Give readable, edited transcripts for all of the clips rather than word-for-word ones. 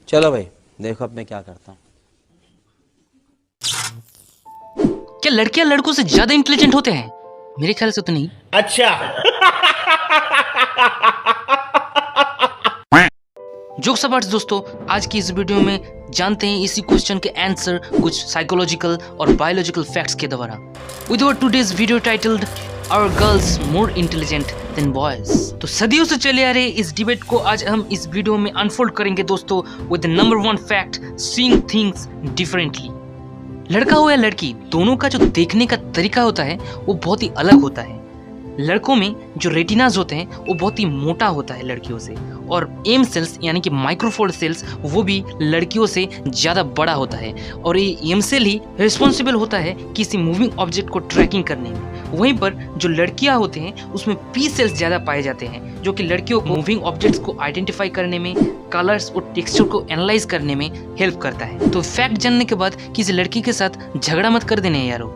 चलो भाई देखो अब मैं क्या करता हूँ। क्या लड़कियां लड़कों से ज्यादा इंटेलिजेंट होते हैं? मेरे ख्याल से तो नहीं। अच्छा। जोक्स अपार्ट दोस्तों, आज की इस वीडियो में जानते हैं इसी क्वेश्चन के आंसर कुछ साइकोलॉजिकल और बायोलॉजिकल फैक्ट्स के द्वारा। With our today's video titled our girls more intelligent than boys. तो सदियों से चले आ रहे इस डिबेट को आज हम इस वीडियो में अनफोल्ड करेंगे दोस्तों, with number 1 fact, seeing things differently. लड़का हो या लड़की, दोनों का जो देखने का तरीका होता है वो बहुत ही अलग होता है। लड़कों में जो रेटिनाज होते हैं वो बहुत ही मोटा होता है लड़कियों से, और एम सेल्स यानी कि माइक्रोफोर सेल्स वो भी लड़कियों से ज़्यादा बड़ा होता है, और ये एम सेल ही रिस्पॉन्सिबल होता है किसी मूविंग ऑब्जेक्ट को ट्रैकिंग करने में। वहीं पर जो लड़कियां होते हैं उसमें पी सेल्स ज़्यादा पाए जाते हैं, जो कि लड़कियों को मूविंग ऑब्जेक्ट्स को आइडेंटिफाई करने में, कलर्स और टेक्सचर को एनालाइज करने में हेल्प करता है। तो फैक्ट जानने के बाद किसी लड़की के साथ झगड़ा मत कर देने यारो।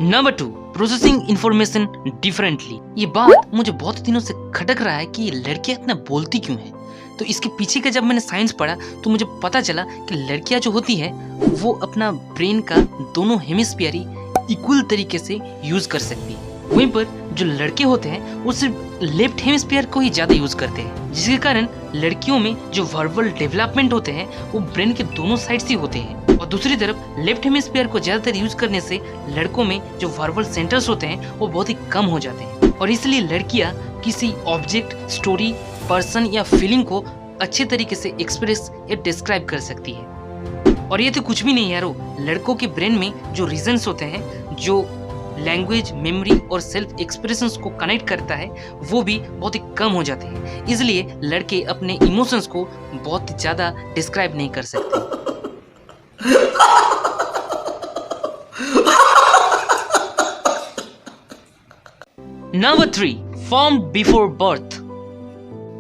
Number 2, processing information differently. ये बात मुझे बहुत दिनों से खटक रहा है कि ये लड़कियां इतना बोलती क्यों है। तो इसके पीछे का जब मैंने साइंस पढ़ा तो मुझे पता चला कि लड़कियां जो होती है वो अपना ब्रेन का दोनों हेमिस्फीयर ही इक्वल तरीके से यूज कर सकती है। वहीं पर जो लड़के होते हैं वो सिर्फ लेफ्ट हेमिस्फीयर को ही ज्यादा यूज करते हैं, जिसके कारण लड़कियों में जो वर्बल डेवलपमेंट होते हैं वो ब्रेन के दोनों साइड से होते हैं, और दूसरी तरफ लेफ्ट हेमिस्फीयर को ज्यादातर यूज करने से लड़कों में जो वर्बल सेंटर्स होते हैं वो बहुत ही कम हो जाते हैं, और इसलिए लड़कियां किसी ऑब्जेक्ट, स्टोरी, पर्सन या फीलिंग को अच्छे तरीके से एक्सप्रेस या डिस्क्राइब कर सकती है। और ये तो कुछ भी नहीं यारो, लड़कों के ब्रेन में जो रीजन्स होते हैं जो लैंग्वेज, मेमोरी और सेल्फ एक्सप्रेशंस को कनेक्ट करता है वो भी बहुत ही कम हो जाते हैं, इसलिए लड़के अपने इमोशंस को बहुत ज्यादा डिस्क्राइब नहीं कर सकते। Number 3, form before birth.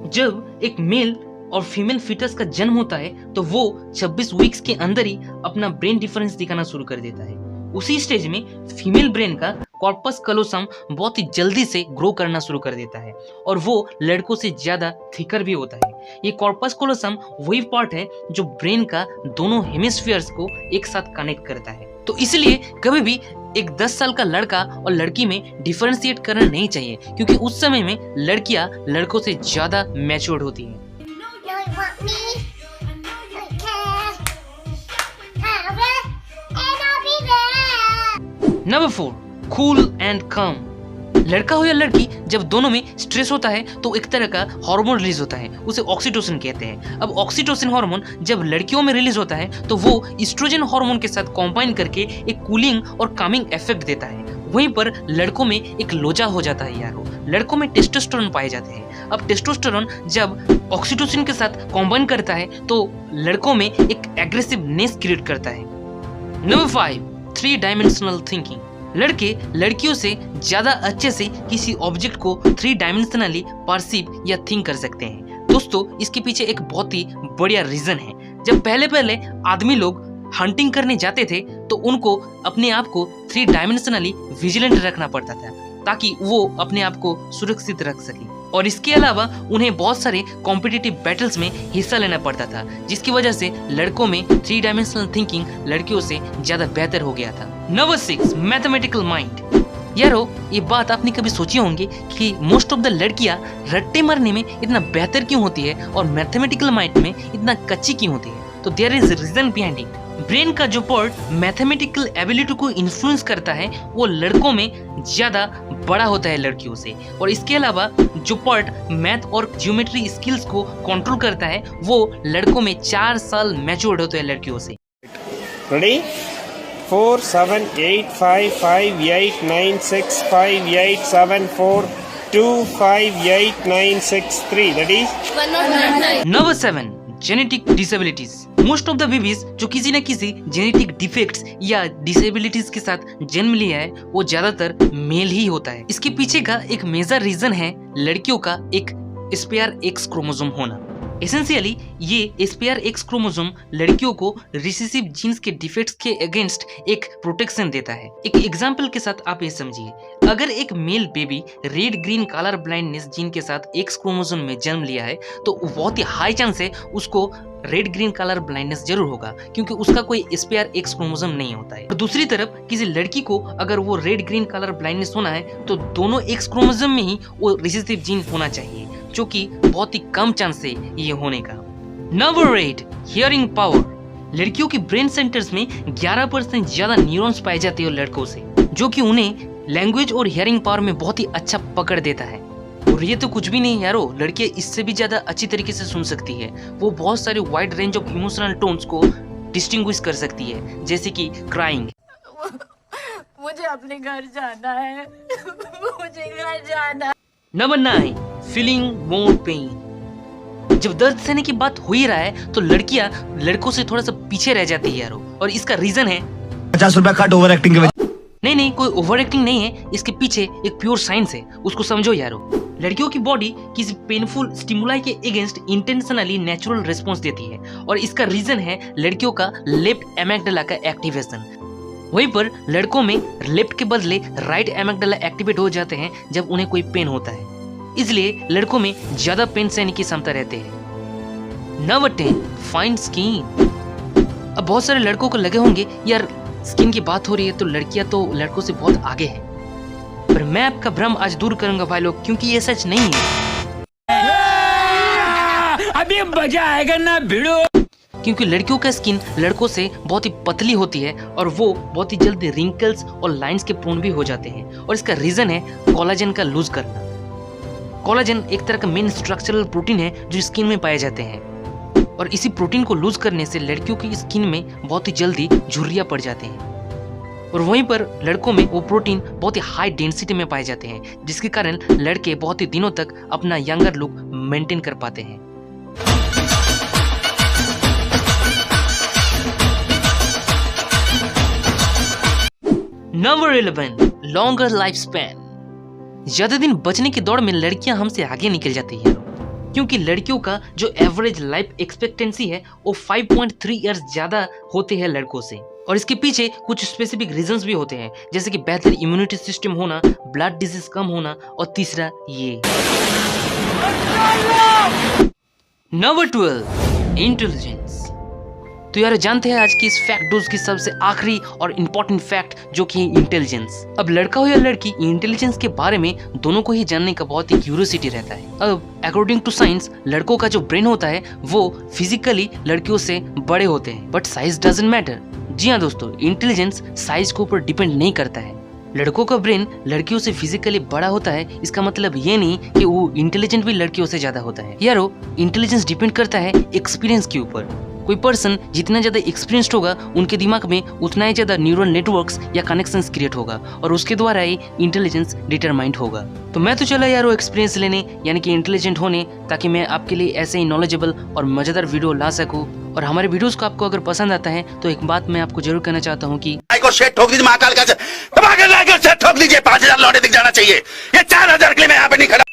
जब एक मेल और फीमेल फीटस का जन्म होता है तो वो 26 वीक्स के अंदर ही अपना ब्रेन डिफरेंस दिखाना शुरू कर देता है। उसी स्टेज में फीमेल ब्रेन का कॉर्पस कलोसम बहुत ही जल्दी से ग्रो करना शुरू कर देता है, और वो लड़कों से ज्यादा थिकर भी होता है। ये कॉर्पस कलोसम वही पार्ट है जो ब्रेन का दोनों हेमिस्फीयर्स को एक साथ कनेक्ट करता है। तो इसलिए कभी भी एक 10 साल का लड़का और लड़की में डिफरेंशिएट करना नहीं चाहिए, क्योंकि उस समय में लड़कियां लड़कों से ज्यादा मैच्योर्ड होती हैं। नंबर 4, कूल एंड काम। लड़का हो या लड़की, जब दोनों में स्ट्रेस होता है तो एक तरह का हार्मोन रिलीज होता है, उसे ऑक्सीटोसिन कहते हैं। अब ऑक्सीटोसिन हार्मोन जब लड़कियों में रिलीज होता है तो वो एस्ट्रोजन हार्मोन के साथ कंबाइन करके एक कूलिंग और कामिंग इफेक्ट देता है। वहीं पर लड़कों में एक लोचा हो जाता है यारो, लड़कों में टेस्टोस्टेरोन पाए जाते हैं। अब टेस्टोस्टेरोन जब ऑक्सीटोसिन के साथ कंबाइन करता है तो लड़कों में एक एग्रेसिवनेस क्रिएट करता है। Number 5, 3 dimensional thinking. लड़के लड़कियों से ज्यादा अच्छे से किसी ऑब्जेक्ट को 3 डायमेंशनली परसीव या थिंक कर सकते हैं। दोस्तों, इसके पीछे एक बहुत ही बढ़िया रीजन है। जब पहले आदमी लोग हंटिंग करने जाते थे तो उनको अपने आप को 3 डायमेंशनली विजिलेंट रखना पड़ता था, ताकि वो अपने आप को सुरक्षित रख सके, और इसके अलावा उन्हें बहुत सारे कॉम्पिटिटिव बैटल्स में हिस्सा लेना पड़ता था, जिसकी वजह से लड़कों में 3 डायमेंशनल थिंकिंग लड़कियों से ज्यादा बेहतर हो गया था। Number 6, mathematical mind. यारो, ये बात आपने कभी सोची होंगी कि मोस्ट ऑफ द लड़कियां रट्टे मारने में इतना बेहतर क्यों होती है और मैथमेटिकल माइंड में इतना कच्ची क्यों होती है? तो there is reason behind it. Brain का जो पार्ट मैथमेटिकल एबिलिटी को इन्फ्लुएंस करता है वो लड़कों में ज्यादा बड़ा होता है लड़कियों से, और इसके अलावा जो पार्ट मैथ और ज्योमेट्री स्किल्स को कंट्रोल करता है वो लड़कों में 4 साल मैच्योर्ड होता है लड़कियों से। Ready? 4 7 8 5 5 8 9 6 5 8 7 4 2 5 8 9 6 3। That is number 7, genetic disabilities. Most of the babies जो किसी न किसी जेनेटिक डिफेक्ट्स या डिसेबिलिटीज के साथ जन्म लिया है वो ज्यादातर मेल ही होता है। इसके पीछे का एक मेजर रीजन है लड़कियों का एक स्पेयर एक्स क्रोमोसोम होना। एसेंशियली ये SPR-X क्रोमोसोम लड़कियों को रिसेसिव जीन्स के डिफेक्ट्स के अगेंस्ट एक प्रोटेक्शन देता है। एक एग्जांपल के साथ आप ये समझिए, अगर एक male baby red green colour blindness gene के साथ X क्रोमोसोम में जन्म लिया है तो बहुत ही हाई चांस है उसको रेड ग्रीन कलर ब्लाइंडनेस जरूर होगा, क्योंकि उसका कोई SPR-X क्रोमोसोम नहीं होता है। और दूसरी तरफ किसी लड़की को अगर वो रेड ग्रीन कलर ब्लाइंडनेस होना है तो दोनों X क्रोमोसोम में ही वो रिसेसिव जीन होना चाहिए, जो कि बहुत ही कम चांस है ये होने का। Number 8, hearing power. लड़कियों के ब्रेन सेंटर्स में 11% ज्यादा न्यूरॉन्स पाए जाते हैं लड़कों से, जो कि उन्हें लैंग्वेज और हियरिंग पावर में बहुत ही अच्छा पकड़ देता है। और ये तो कुछ भी नहीं यारो, लड़कियां इससे भी ज्यादा अच्छी तरीके से सुन सकती है। वो बहुत सारे wide range of emotional tones को डिस्टिंग्विश कर सकती है, जैसे कि क्राइंग, मुझे अपने घर जाना है, मुझे घर जाना। Number 9, feeling more pen. जब दर्द सहने की बात हो ही रहा है तो लड़कियां लड़कों से थोड़ा सा पीछे रह जाती है यारो, और इसका रीजन है 50 रुपया कट ओवर एक्टिंग के वजह। नहीं, कोई ओवर एक्टिंग नहीं है, इसके पीछे एक प्योर साइंस है, उसको समझो यारो। लड़कियों की बॉडी किसी पेनफुल स्टिमुलाई के अगेंस्ट इंटेंशनली नेचुरल रिस्पॉन्स देती है, और इसका रीजन है लड़कियों का लेफ्ट एमेग्डाला का एक्टिवेशन। वहीं पर लड़कों में लेफ्ट के बदले राइट एमेग्डाला एक्टिवेट हो जाते हैं जब उन्हें कोई पेन होता है, इसलिए लड़कों में ज्यादा पेन सहने की क्षमता रहती है। Number 10, fine skin. अब बहुत सारे लड़कों को लगे होंगे यार स्किन की बात हो रही है तो लड़कियां तो लड़कों से बहुत आगे है, पर मैं आपका भ्रम आज दूर करूंगा भाई लोग, क्योंकि ये सच नहीं है। अभी मजा आएगा ना भिड़ो। क्योंकि लड़कियों का स्किन लड़कों से बहुत ही पतली होती है और वो बहुत ही जल्दी रिंकल्स और लाइंस के प्रोन भी हो जाते हैं, और इसका रीजन है कोलाजन का लूज करना। कोलाजन एक तरह का मेन स्ट्रक्चरल प्रोटीन है जो स्किन में पाए जाते हैं, और इसी प्रोटीन को लूज करने से लड़कियों की स्किन में बहुत ही जल्दी झुर्रियां पड़ जाते हैं, और वहीं पर लड़कों में वो प्रोटीन बहुत ही हाई डेंसिटी में पाए जाते हैं, जिसके कारण लड़के बहुत ही दिनों तक अपना यंगर लुक मेंटेन कर पाते हैं। Number 11, longer life span. ज्यादा दिन बचने की दौड़ में लड़कियां हमसे आगे निकल जाती है, क्योंकि लड़कियों का जो एवरेज लाइफ एक्सपेक्टेंसी है वो 5.3 इयर्स ज्यादा होते हैं लड़कों से, और इसके पीछे कुछ स्पेसिफिक रीजंस भी होते हैं, जैसे कि बेहतर इम्यूनिटी सिस्टम होना, ब्लड डिजीज कम होना, और तीसरा ये। Number 12, intelligence. तो यार जानते हैं आज की इस फैक्ट डोज की सबसे आखिरी और इम्पोर्टेंट फैक्ट, जो कि इंटेलिजेंस। अब लड़का हो या लड़की, इंटेलिजेंस के बारे में दोनों को ही जानने का बहुत ही क्यूरियोसिटी रहता है। अब अकॉर्डिंग टू साइंस लड़कों का जो ब्रेन होता है वो फिजिकली लड़कियों से बड़े होते हैं, बट साइज डजंट मैटर। जी हाँ दोस्तों, इंटेलिजेंस साइज के ऊपर डिपेंड नहीं करता है। लड़कों का ब्रेन लड़कियों से फिजिकली बड़ा होता है, इसका मतलब ये नहीं कि वो इंटेलिजेंट भी लड़कियों से ज्यादा होता है। यारो, इंटेलिजेंस डिपेंड करता है एक्सपीरियंस के ऊपर। कोई पर्सन जितना ज्यादा एक्सपीरियंस्ड होगा उनके दिमाग में उतना ही ज्यादा न्यूरल नेटवर्क्स या कनेक्शंस क्रिएट होगा, और उसके द्वारा ही इंटेलिजेंस डिटरमाइंड होगा। तो मैं तो चला यारो एक्सपीरियंस लेने, यानी कि इंटेलिजेंट होने, ताकि मैं आपके लिए ऐसे ही नॉलेजेबल और मजेदार वीडियो ला सकूं। और हमारे वीडियोस को आपको अगर पसंद आता है तो एक बात मैं आपको जरूर कहना चाहता हूँ कि ठोक दीजिए, महाकाल का ठोक दीजिए, 5000 लौटे दिख जाना चाहिए। ये 4000 के लिए मैं यहाँ पे नहीं खड़ा।